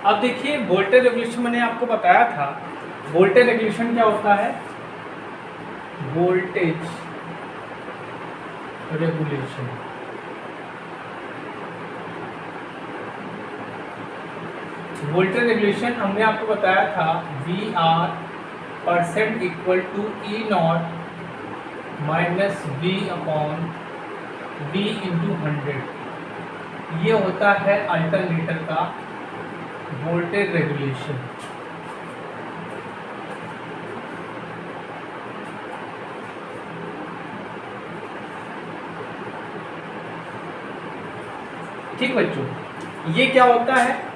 अब देखिए voltage regulation मैंने आपको बताया था। वोल्टेज रेगुलेशन क्या होता है? वोल्टेज रेगुलेशन हमने आपको बताया था VR% equal to E0 minus V upon V into 100। ये होता है अल्टरनेटर का वोल्टेज रेगुलेशन। ठीक बच्चों, ये क्या होता है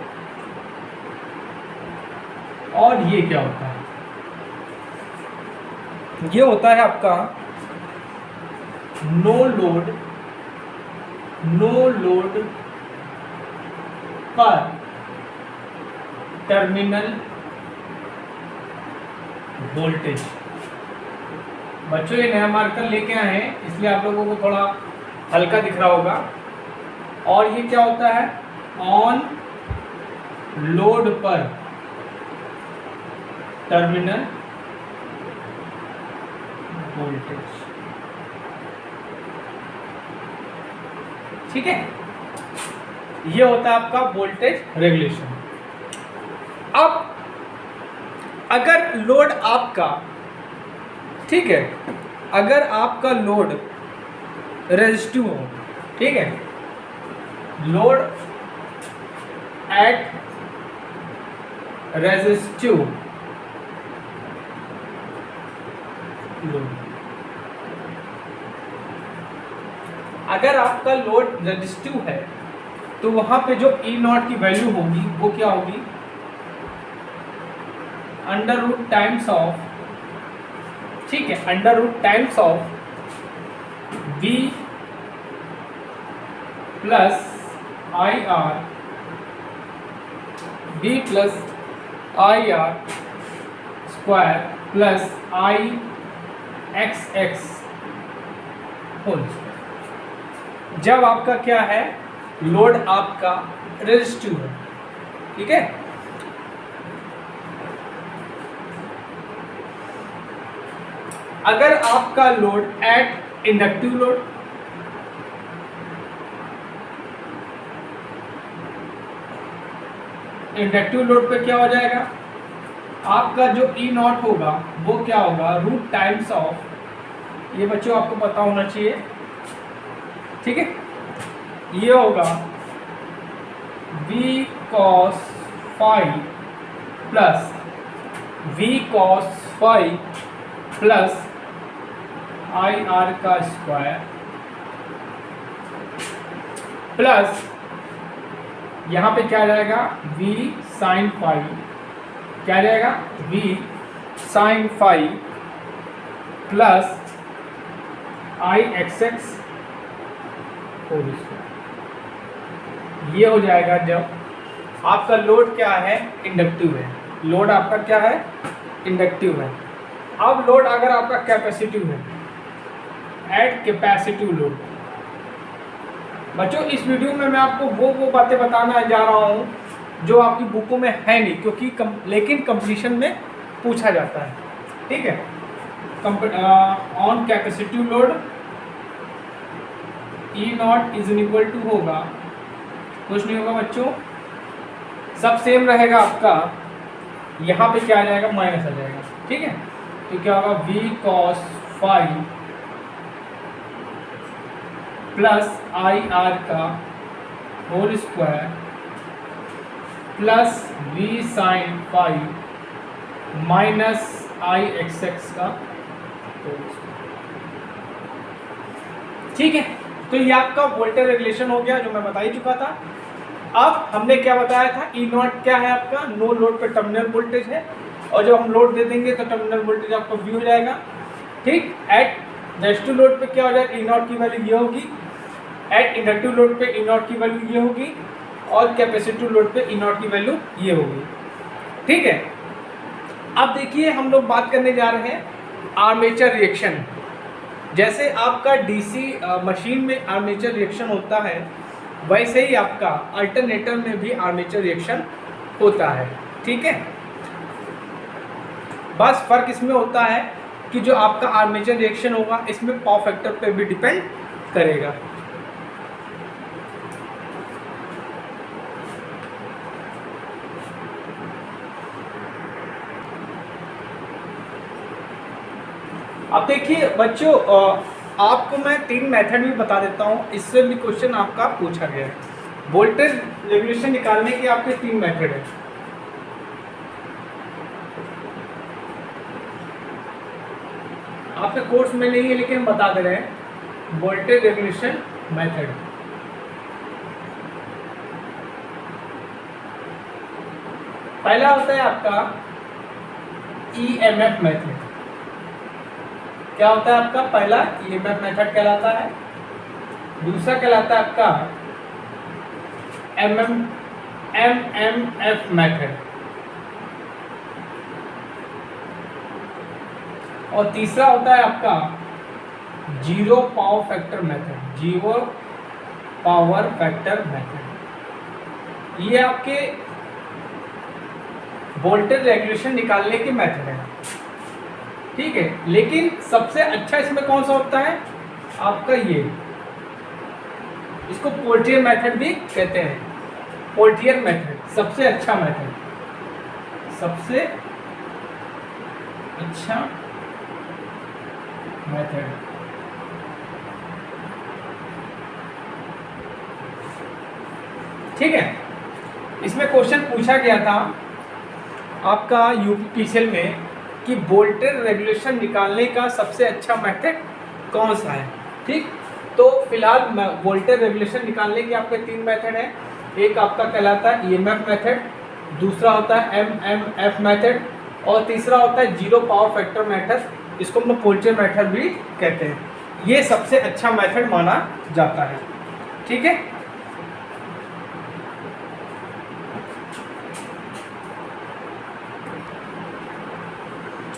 और ये क्या होता है? ये होता है आपका नो लोड पर टर्मिनल वोल्टेज। बच्चों ये नया मार्कर लेके आए हैं इसलिए आप लोगों को थोड़ा हल्का दिख रहा होगा। और ये क्या होता है? ऑन लोड पर टर्मिनल वोल्टेज। ठीक है, ये होता है आपका वोल्टेज रेगुलेशन। अब अगर लोड आपका, ठीक है, अगर आपका लोड रेजिस्टिव हो, ठीक है, लोड एट रेजिस्टिव लोड, अगर आपका लोड रेजिस्टिव है तो वहां पे जो E0 की वैल्यू होगी वो क्या होगी? अंडर रूट टाइम्स ऑफ, ठीक है, under root times of V plus IR, V plus IR square plus IXX whole square. जब आपका क्या है? लोड आपका रेजिस्टिव है, ठीक है। अगर आपका load at inductive load, inductive load पे क्या हो जाएगा? आपका जो E0 होगा वो क्या होगा? रूट टाइम्स ऑफ, ये बच्चों आपको पता होना चाहिए, ठीक है, ये होगा V cos phi plus V cos phi plus IR का स्क्वायर प्लस यहाँ पे क्या आ जाएगा? V sin phi, क्या आ जाएगा? V sin phi plus IXX whole square. ये हो जाएगा जब आपका लोड क्या है? इंडक्टिव है। लोड आपका क्या है? इंडक्टिव है। अब लोड अगर आपका कैपेसिटिव है, एट कैपेसिटिव लोड। बच्चों इस वीडियो में मैं आपको वो बातें बताना जा रहा हूँ जो आपकी बुकों में है नहीं, क्योंकि लेकिन कंपटीशन में पूछा जाता है, ठीक है। On capacitive load E0 is equal to होगा, कुछ नहीं होगा बच्चों, सब सेम रहेगा आपका। यहाँ पे क्या आ जाएगा? माइनस आ जाएगा, ठीक है। तो क्या होगा? V cos phi plus IR का whole square plus V sin phi minus IXX का होल स्क्वायर, ठीक है। तो ये आपका वोल्टेज रेगुलेशन हो गया जो मैं बता ही चुका था। अब हमने क्या बताया था? E0 क्या है आपका? नो लोड पे टर्मिनल वोल्टेज है, और जब हम लोड दे देंगे तो टर्मिनल वोल्टेज आपका V हो जाएगा, ठीक। एट रेजिस्टिव लोड पे क्या हो जाएगा? E0 की वैल्यू ये होगी, एट इंडक्टिव लोड पे E0 की वैल्यू ये होगी, और कैपेसिटिव लोड पे E0 की वैल्यू ये होगी, ठीक है। अब देखिए हम लोग बात करने जा रहे हैं आर्मेचर रिएक्शन। जैसे आपका डीसी मशीन में आर्मेचर रिएक्शन होता है, वैसे ही आपका अल्टरनेटर में भी आर्मेचर रिएक्शन होता है। ठीक है, बस फर्क इसमें होता है कि जो आपका आर्मेचर रिएक्शन होगा इसमें पावर फैक्टर पे भी डिपेंड करेगा। अब देखिए बच्चों, आपको मैं 3 मेथड भी बता देता हूँ, इससे भी क्वेश्चन आपका पूछा गया है। वोल्टेज रेगुलेशन निकालने के आपके 3 मेथड है। आपके कोर्स में नहीं है लेकिन बता दे रहे हैं, वोल्टेज रेगुलेशन मेथड। पहला होता है आपका ईएमएफ मेथड। क्या होता है आपका? पहला ईएमएफ मेथड कहलाता है। दूसरा कहलाता है आपका एमएमएफ मेथड, और तीसरा होता है आपका zero power factor method. Zero power factor method, ये आपके वोल्टेज रेगुलेशन निकालने के मेथड है। ठीक है, लेकिन सबसे अच्छा इसमें कौन सा होता है आपका? ये, इसको पोल्टियर मेथड भी कहते हैं। पोल्टियर मेथड सबसे अच्छा मेथड, सबसे अच्छा मेथड। ठीक है, इसमें क्वेश्चन पूछा गया था आपका यूपीपीसीएल में कि वोल्टेज रेगुलेशन निकालने का सबसे अच्छा मेथड कौन सा है। ठीक, तो फिलहाल वोल्टेज रेगुलेशन निकालने के आपके 3 मेथड हैं। एक आपका कहलाता है ईएमएफ मेथड, दूसरा होता है एमएमएफ मेथड, और तीसरा होता है जीरो पावर फैक्टर मेथड। इसको हम लोग पोल्टियर मेथड भी कहते हैं। ये सबसे अच्छा मेथड माना जाता है। ठीक है,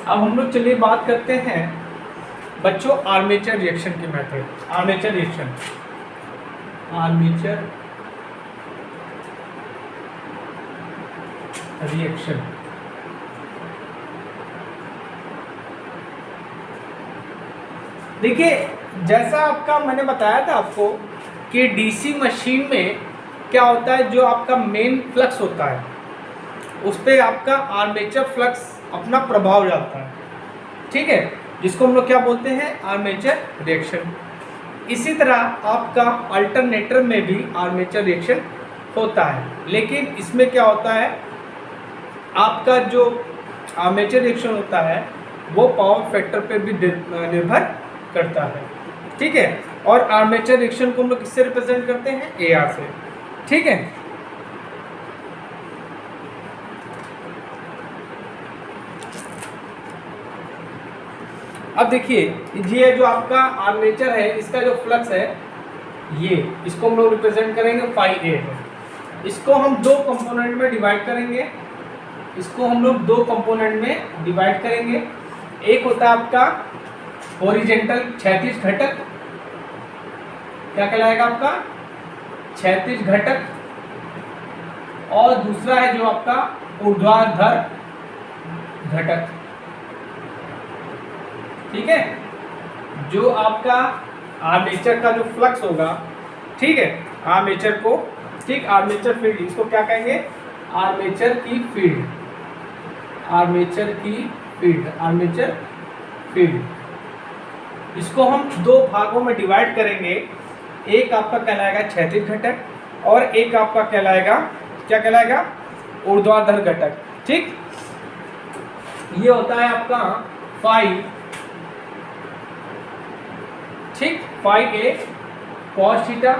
अब हम लोग चलिए बात करते हैं बच्चों आर्मेचर रिएक्शन के method. Armature reaction, armature reaction. देखिए, जैसा आपका मैंने बताया था आपको कि डीसी मशीन में क्या होता है, जो आपका मेन फ्लक्स होता है उस पर आपका आर्मेचर फ्लक्स अपना प्रभाव डालता है। ठीक है, जिसको हम लोग क्या बोलते हैं? Armature reaction. इसी तरह आपका अल्टरनेटर में भी आर्मेचर रिएक्शन होता है, लेकिन इसमें क्या होता है, आपका जो आर्मेचर रिएक्शन होता है वो पावर फैक्टर पे भी निर्भर करता है। ठीक है, और आर्मेचर रिएक्शन को हम लोग किससे रिप्रेजेंट करते हैं? एआर से। ठीक है, अब देखिए, ये जो आपका आर्मेचर है इसका जो फ्लक्स है ये, इसको हम लोग रिप्रेजेंट करेंगे फाई ए है। इसको हम 2 कंपोनेंट में डिवाइड करेंगे। इसको हम लोग 2 कंपोनेंट में डिवाइड करेंगे। एक होता है आपका हॉरिजेंटल क्षैतिज घटक, क्या कहलाएगा आपका? क्षैतिज घटक, और दूसरा है जो आपका ऊर्ध्वाधर घटक। ठीक है, जो आपका आर्मेचर का जो फ्लक्स होगा, ठीक है, आर्मेचर को, ठीक, आर्मेचर फील्ड, इसको क्या कहेंगे? आर्मेचर की फील्ड, आर्मेचर की फील्ड, आर्मेचर फील्ड। इसको हम 2 भागों में डिवाइड करेंगे। एक आपका कहलाएगा क्षैतिज घटक और एक आपका कहलाएगा, क्या कहलाएगा? ऊर्ध्वाधर घटक। ठीक, ये होता है आपका फाई, ठीक, फाई ए कॉस थीटा,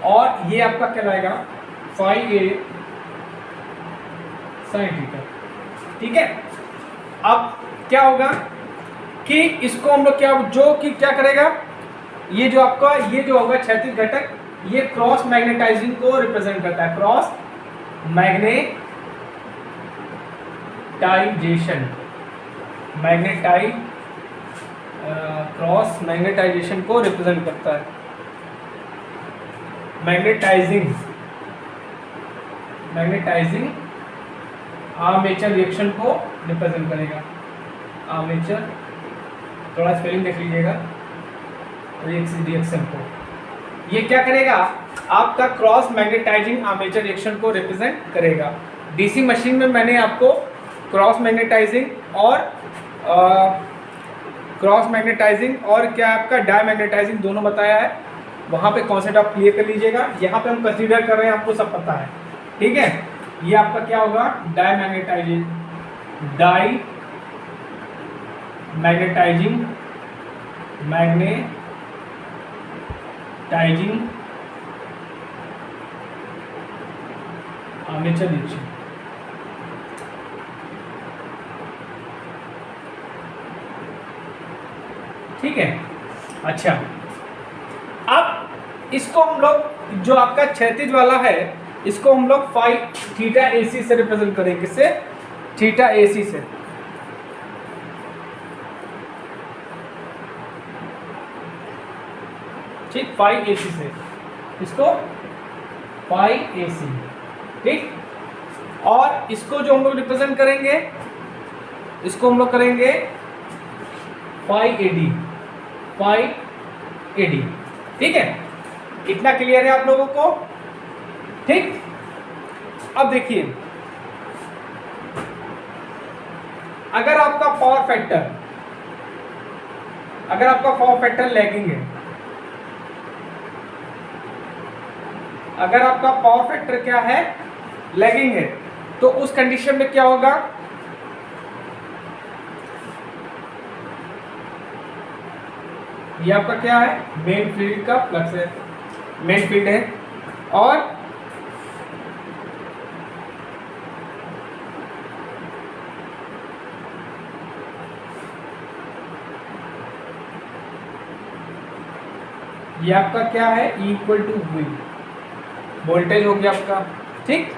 और ये आपका कहलाएगा फाई ए साइन थीटा। ठीक है, अब क्या होगा कि इसको हम लोग क्या करेगा, ये जो आपका ये जो होगा क्षैतिज घटक, ये क्रॉस मैग्नेटाइजिंग को रिप्रेजेंट करता है। क्रॉस मैग्नेटाइजेशन को रिप्रेजेंट करता है। मैग्नेटाइजिंग मैग्नेटाइजिंग आर्मेचर रिएक्शन को रिप्रेजेंट करेगा। आर्मेचर, थोड़ा स्पेलिंग देख लीजिएगा, रिएक्शन को ये क्या करेगा, आपका क्रॉस मैग्नेटाइजिंग आर्मेचर रिएक्शन को रिप्रेजेंट करेगा। डीसी मशीन में मैंने आपको क्रॉस मैग्नेटाइजिंग और क्या आपका डायमैग्नेटाइजिंग दोनों बताया है। वहाँ पे कॉन्सेप्ट आप क्लियर कर लीजिएगा। यहाँ पे हम कंसीडर कर रहे हैं, आपको सब पता है, ठीक है। ये आपका क्या होगा, डायमैग्नेटाइजिंग आर्मेचर रिएक्शन। ठीक है, अच्छा। अब इसको हम लोग, जो आपका क्षैतिज वाला है, इसको हम लोग फाई थीटा AC से रिप्रेजेंट करेंगे। किससे? थीटा AC से। ठीक, फाई AC से, इसको फाई AC, ठीक। और इसको जो हम लोग रिप्रेजेंट करेंगे, इसको हम लोग करेंगे फाई AD, ठीक है। इतना क्लियर है आप लोगों को? ठीक। अब देखिए, अगर आपका पावर फैक्टर लैगिंग है, अगर आपका पावर फैक्टर क्या है, लैगिंग है, तो उस कंडीशन में क्या होगा, ये आपका क्या है, मेन फील्ड का फ्लक्स है, मेन फील्ड है। और ये आपका क्या है, इक्वल टू V, वोल्टेज हो गया आपका, ठीक।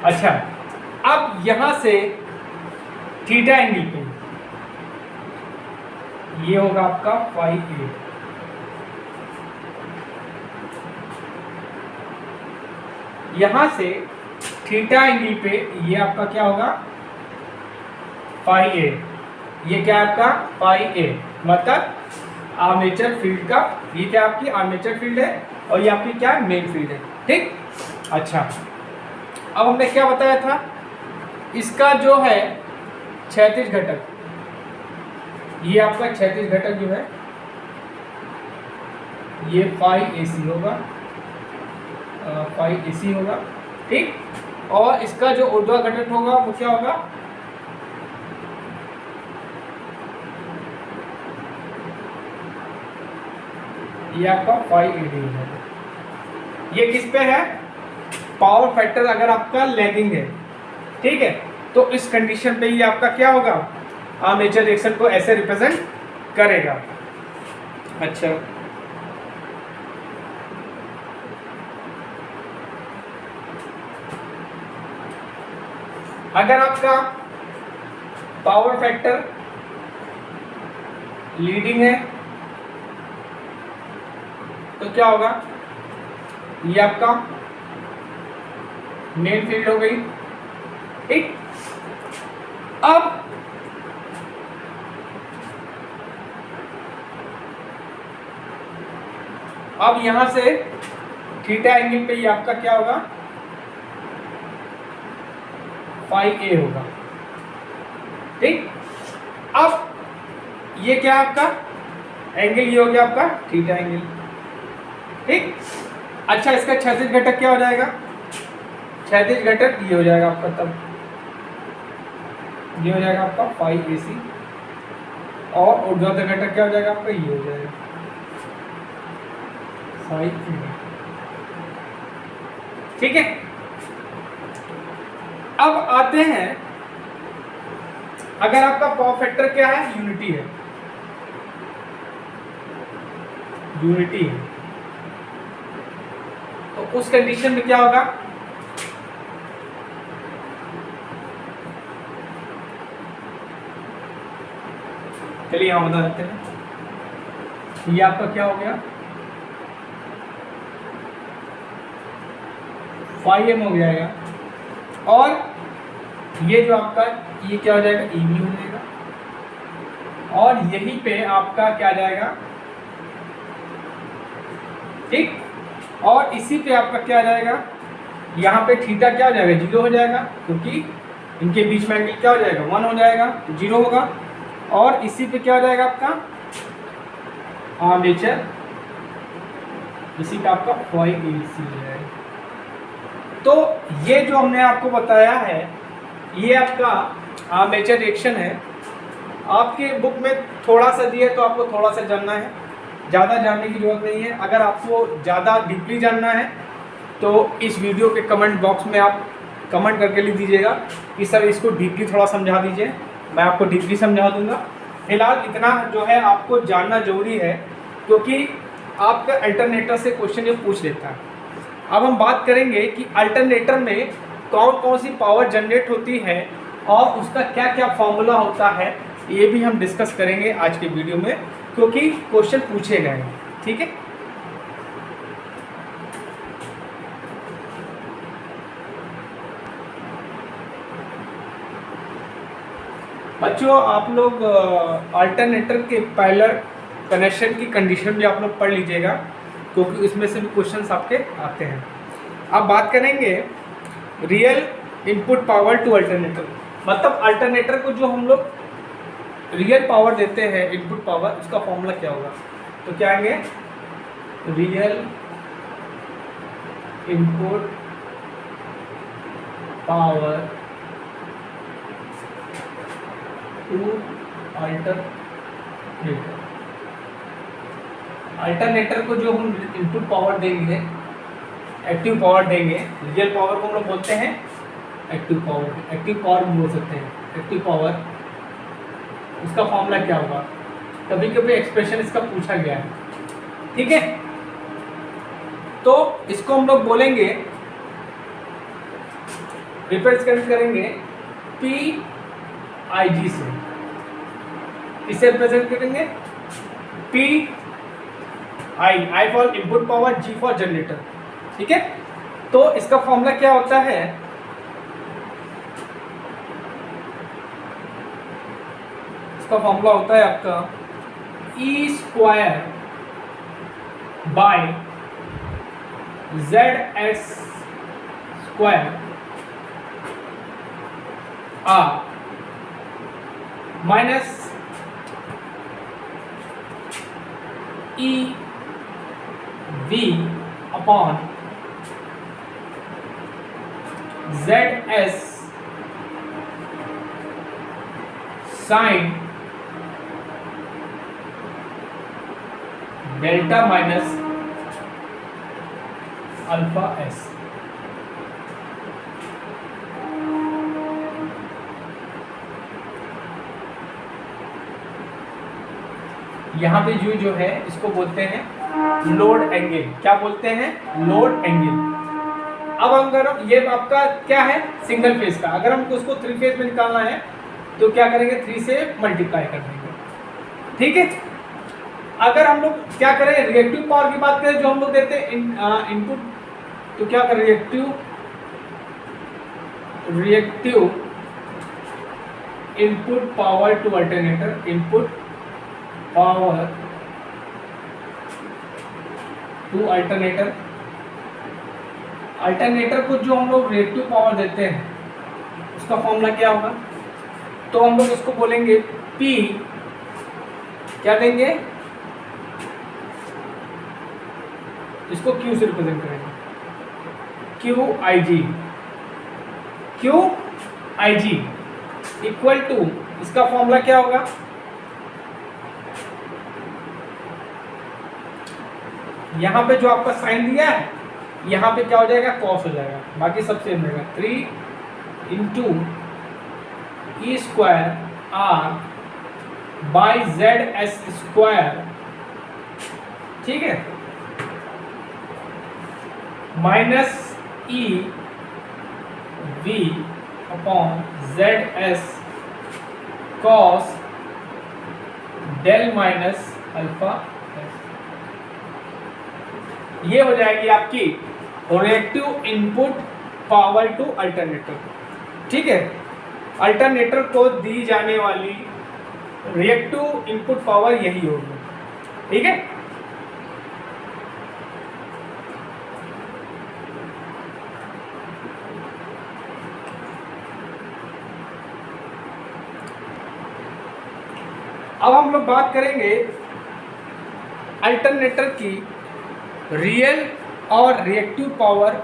अच्छा, अब यहां से थीटा एंगल पे ये होगा आपका फाई A। यहां से थीटा एंगल पे ये आपका क्या होगा, फाई A। ये क्या है आपका, फाई A, मतलब आर्मेचर फील्ड का, ये क्या आपकी आर्मेचर फील्ड है, और ये आपकी क्या मेन फील्ड है, ठीक। अच्छा, अब हमने क्या बताया था, इसका जो है क्षैतिज घटक, ये आपका क्षैतिज घटक जो है ये फाई AC होगा, फाई AC होगा, ठीक। और इसका जो ऊर्ध्वाधर घटक होगा वो क्या होगा, ये आपका फाई AD है। ये किस पे है, पावर फैक्टर अगर आपका लैगिंग है, ठीक है, तो इस कंडीशन पे ये आपका क्या होगा, आर्मेचर रिएक्शन को ऐसे रिप्रेजेंट करेगा। अच्छा, अगर आपका पावर फैक्टर लीडिंग है तो क्या होगा, ये आपका मेन फील्ड हो गई, ठीक। अब यहां से थीटा एंगल पे ये आपका क्या होगा, फाई A होगा, ठीक। अब ये क्या आपका एंगल, ये हो गया आपका थीटा एंगल, ठीक। अच्छा, इसका क्षैतिज घटक क्या हो जाएगा, क्षैतिज घटक ये हो जाएगा आपका, तब ये हो जाएगा आपका फाई AC, और ऊर्ध्वाधर घटक क्या हो जाएगा आपका, ये हो जाएगा फाई AD, ठीक है। अब आते हैं, अगर आपका पावर फैक्टर क्या है, यूनिटी है, तो उस कंडीशन में क्या होगा, चलिए यहां बता देते हैं। ये आपका क्या हो गया, फाई M हो जाएगा, और ये जो आपका ये क्या हो जाएगा, ईवी हो जाएगा, और यहीं पे आपका क्या आ जाएगा, ठीक। और इसी पे आपका क्या आ जाएगा, यहाँ पे थीटा क्या हो जाएगा, 0 हो जाएगा, क्योंकि इनके बीच में एंगल क्या हो जाएगा, 1 हो जाएगा, 0 होगा। और इसी पे क्या हो जाएगा आपका आर्मेचर, इसी का आपका फाई AC है। तो ये जो हमने आपको बताया है ये आपका आर्मेचर रिएक्शन है। आपके बुक में थोड़ा सा दिया है तो आपको थोड़ा सा जानना है, ज़्यादा जानने की जरूरत नहीं है। अगर आपको ज़्यादा डीपली जानना है तो इस वीडियो के कमेंट बॉक्स में आप कमेंट करके लिख दीजिएगा कि सर इसको डीपली थोड़ा समझा दीजिए, मैं आपको डीपली समझा दूंगा। फिलहाल इतना जो है आपको जानना जरूरी है, क्योंकि आपका अल्टरनेटर से क्वेश्चन ये पूछ लेता है। अब हम बात करेंगे कि अल्टरनेटर में कौन कौन सी पावर जनरेट होती है और उसका क्या क्या फॉर्मूला होता है, ये भी हम डिस्कस करेंगे आज के वीडियो में, क्योंकि क्वेश्चन पूछे गए हैं, ठीक है। बच्चों आप लोग अल्टरनेटर के पैरेलल कनेक्शन की कंडीशन भी आप लोग पढ़ लीजिएगा, क्योंकि इसमें से भी क्वेश्चंस आपके आते हैं। अब बात करेंगे real input power to alternator, मतलब अल्टरनेटर को जो हम लोग रियल पावर देते हैं इनपुट पावर, उसका फॉर्मूला क्या होगा। तो क्या आएंगे, real input power to alternator. Alternator को जो हम इनपुट पावर देंगे, एक्टिव पावर देंगे, रियल पावर को हम लोग बोलते हैं एक्टिव पावर, एक्टिव पावर भी बोल सकते हैं एक्टिव पावर। उसका फॉर्मूला क्या होगा, कभी कभी एक्सप्रेशन इसका पूछा गया है, ठीक है। तो इसको हम लोग बोलेंगे, रिप्रेजेंट करेंगे PIG से, इसे रिप्रेजेंट करेंगे I for input power, G for generator, ठीक है। तो इसका फॉर्मूला क्या होता है, इसका फॉर्मूला होता है आपका E² by ZS² R minus EV upon ZS sine delta minus alpha S। यहाँ पे जो है इसको बोलते हैं लोड एंगल, क्या बोलते हैं, लोड एंगल। अब अगर ये आपका क्या है, सिंगल फेज का, अगर हमको उसको 3 फेज में निकालना है तो क्या करेंगे, 3 से मल्टीप्लाई कर देंगे, ठीक है। अगर हम लोग क्या करें, रिएक्टिव पावर की बात करें जो हम लोग देते हैं इनपुट, तो क्या करें, reactive input power to alternator, input power to alternator. Alternator को जो हम लोग रिएक्टिव पावर देते हैं उसका फॉर्मूला क्या होगा, तो हम लोग इसको बोलेंगे P, क्या देंगे, इसको Q से रिप्रेजेंट करेंगे, QIG इक्वल टू, इसका फॉर्मूला क्या होगा, यहाँ पे जो आपका साइन दिया है यहाँ पे क्या हो जाएगा, कॉस हो जाएगा, बाकी सब सेम रहेगा, 3 into E² R by ZS², ठीक है, minus EV upon ZS cos del minus alpha. ये हो जाएगी आपकी reactive input power to alternator. ठीक है। अल्टरनेटर को दी जाने वाली रिएक्टिव इनपुट पावर यही होगी, ठीक है। अब हम लोग बात करेंगे अल्टरनेटर की रियल और रिएक्टिव पावर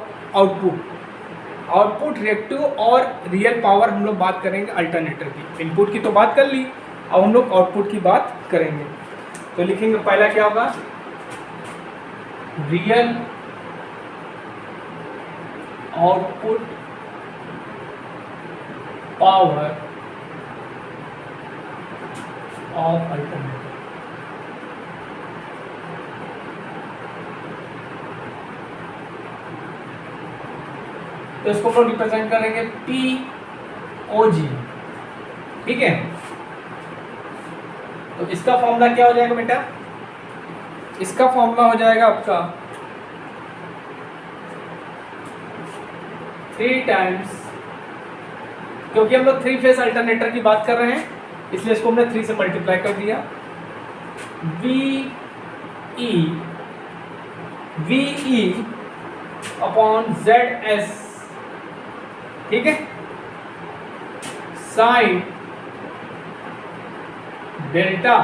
आउटपुट रिएक्टिव और रियल पावर हम लोग बात करेंगे अल्टरनेटर की। इनपुट की तो बात कर ली, अब हम लोग आउटपुट की बात करेंगे। तो लिखेंगे पहला क्या होगा, real output power of alternator. तो इसको हम रिप्रेजेंट करेंगे POG, ठीक है। तो इसका फॉर्मूला क्या हो जाएगा बेटा, इसका फॉर्मूला हो जाएगा आपका 3 टाइम्स, क्योंकि हम लोग 3 फेस अल्टरनेटर की बात कर रहे हैं इसलिए इसको हमने 3 से मल्टीप्लाई कर दिया। VE अपॉन ZS, ठीक है, sine delta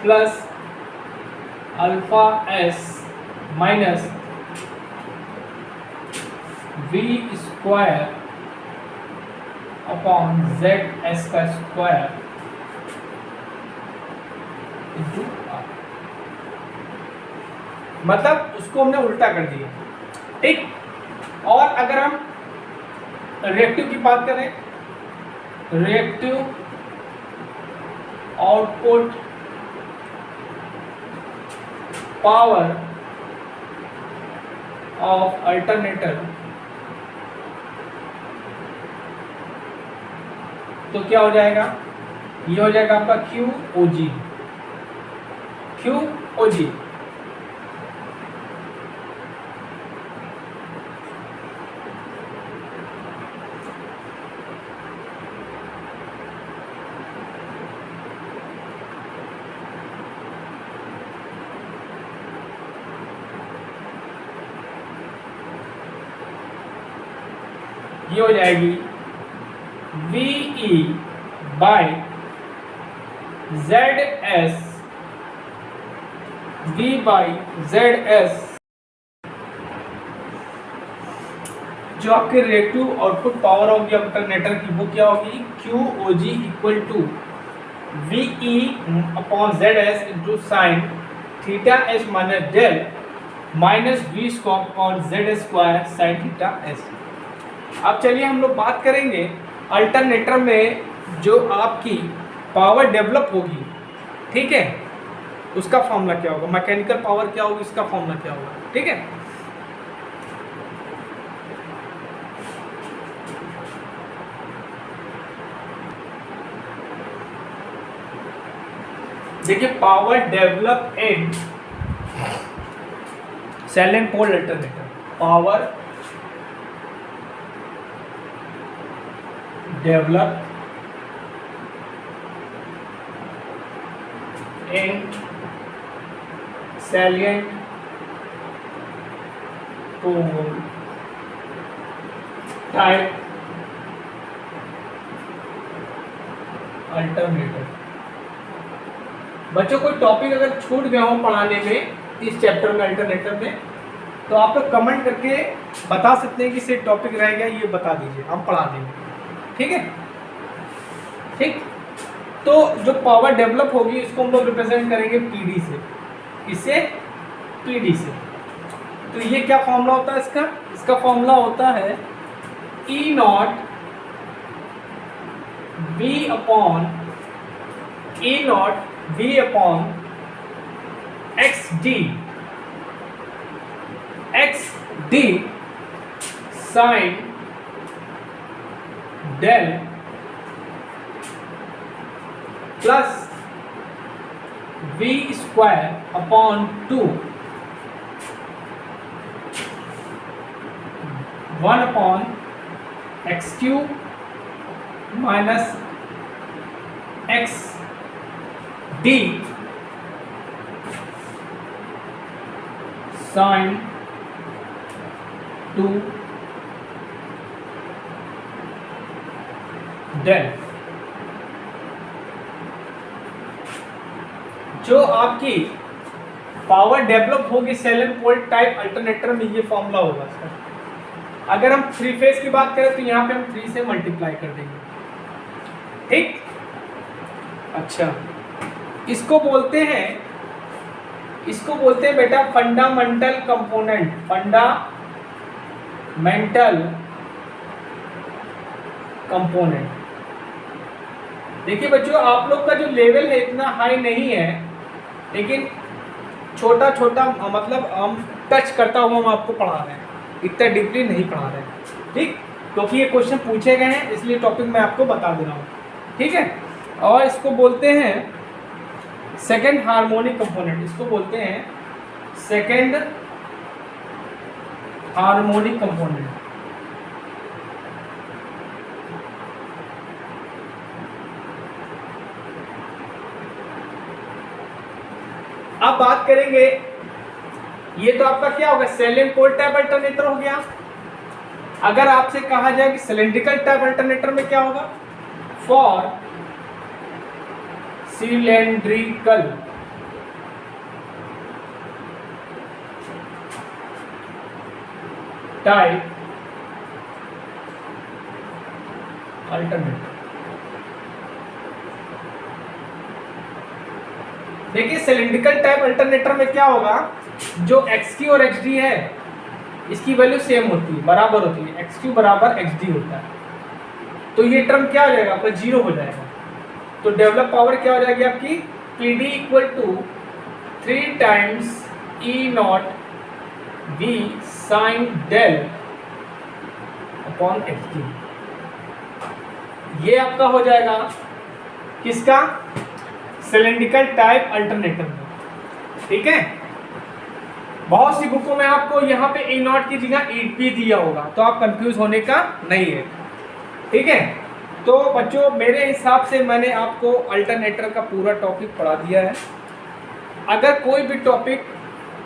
plus alpha S minus V square upon ZS का स्क्वायर इंटू R। मतलब उसको हमने उल्टा कर दिया, ठीक। और अगर हम रिएक्टिव की बात करें, reactive output power of alternator, तो क्या हो जाएगा, ये हो जाएगा आपका QOG। ये हो जाएगी VE by ZS, V by ZS, जो आपके रिएक्टिव आउटपुट पावर होगी अल्टरनेटर की, वो क्या होगी, QOG equal to VE upon ZS into sine theta S minus del minus V square upon ZS square sine theta S। अब चलिए हम लोग बात करेंगे अल्टरनेटर में जो आपकी पावर डेवलप होगी, ठीक है, उसका फॉर्मूला क्या होगा, मैकेनिकल पावर क्या होगी, इसका फॉर्मूला क्या होगा, ठीक है। देखिए power develop in salient pole alternator, power develop in salient pole type alternator. बच्चों कोई टॉपिक अगर छूट गया हो पढ़ाने में इस चैप्टर में अल्टरनेटर में, तो आप लोग कमेंट करके बता सकते हैं कि से टॉपिक रह गया, ये बता दीजिए, हम पढ़ा देंगे, ठीक है, ठीक। तो जो पावर डेवलप होगी इसको हम लोग रिप्रेजेंट करेंगे PD से, इससे PD से। तो ये क्या फॉर्मूला होता है इसका फॉर्मूला होता है E0 V upon XD sine del plus V square upon 2 1 upon X cube minus X D sine 2 del. जो आपकी पावर डेवलप होगी सेलेनोइड टाइप अल्टरनेटर में, ये फॉर्मूला होगा इसका। अगर हम 3 फेज की बात करें तो यहाँ पे हम 3 से मल्टीप्लाई कर देंगे, ठीक। अच्छा, इसको बोलते हैं बेटा फंडामेंटल कंपोनेंट, फंडामेंटल कंपोनेंट। देखिए बच्चों, आप लोग का जो लेवल है इतना हाई नहीं है, लेकिन छोटा छोटा मतलब हम टच करता हुआ हम आपको पढ़ा रहे हैं, इतना डीपली नहीं पढ़ा रहे हैं, ठीक। क्योंकि ये क्वेश्चन पूछे गए हैं इसलिए टॉपिक मैं आपको बता दे रहा हूँ, ठीक है। और इसको बोलते हैं सेकेंड हार्मोनिक कंपोनेंट, इसको बोलते हैं सेकेंड हार्मोनिक कंपोनेंट। अब बात करेंगे, ये तो आपका क्या होगा, सेलेनोइड टाइप अल्टरनेटर हो गया। अगर आपसे कहा जाए कि सिलिंड्रिकल टाइप अल्टरनेटर में क्या होगा, फॉर सिलेंड्रिकल टाइप अल्टरनेटर। देखिए सिलिंड्रिकल टाइप अल्टरनेटर में क्या होगा, जो XQ और XD है इसकी वैल्यू सेम होती है, बराबर होती है, XQ बराबर XD होता है। तो ये टर्म क्या हो जाएगा आपका, 0 हो जाएगा। तो डेवलप पावर क्या हो जाएगी आपकी, PD equal to 3 times E0 V sine del upon XD। ये आपका हो जाएगा किसका, सिलिंड्रिकल टाइप अल्टरनेटर में, ठीक है। बहुत सी बुकों में आपको यहाँ पे E0 की जगह EP दिया होगा, तो आप कंफ्यूज होने का नहीं है, ठीक है। तो बच्चों मेरे हिसाब से मैंने आपको अल्टरनेटर का पूरा टॉपिक पढ़ा दिया है। अगर कोई भी टॉपिक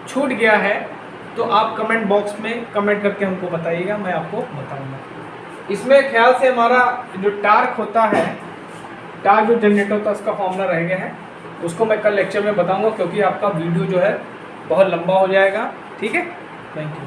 छूट गया है तो आप कमेंट बॉक्स में कमेंट करके हमको बताइएगा, मैं आपको बताऊंगा। इसमें ख्याल से हमारा जो टार्क होता है, टार्क जो जनरेटर होता है उसका फॉर्मूला रह गया है, उसको मैं कल लेक्चर में बताऊंगा, क्योंकि आपका वीडियो जो है बहुत लंबा हो जाएगा, ठीक है। Thank you.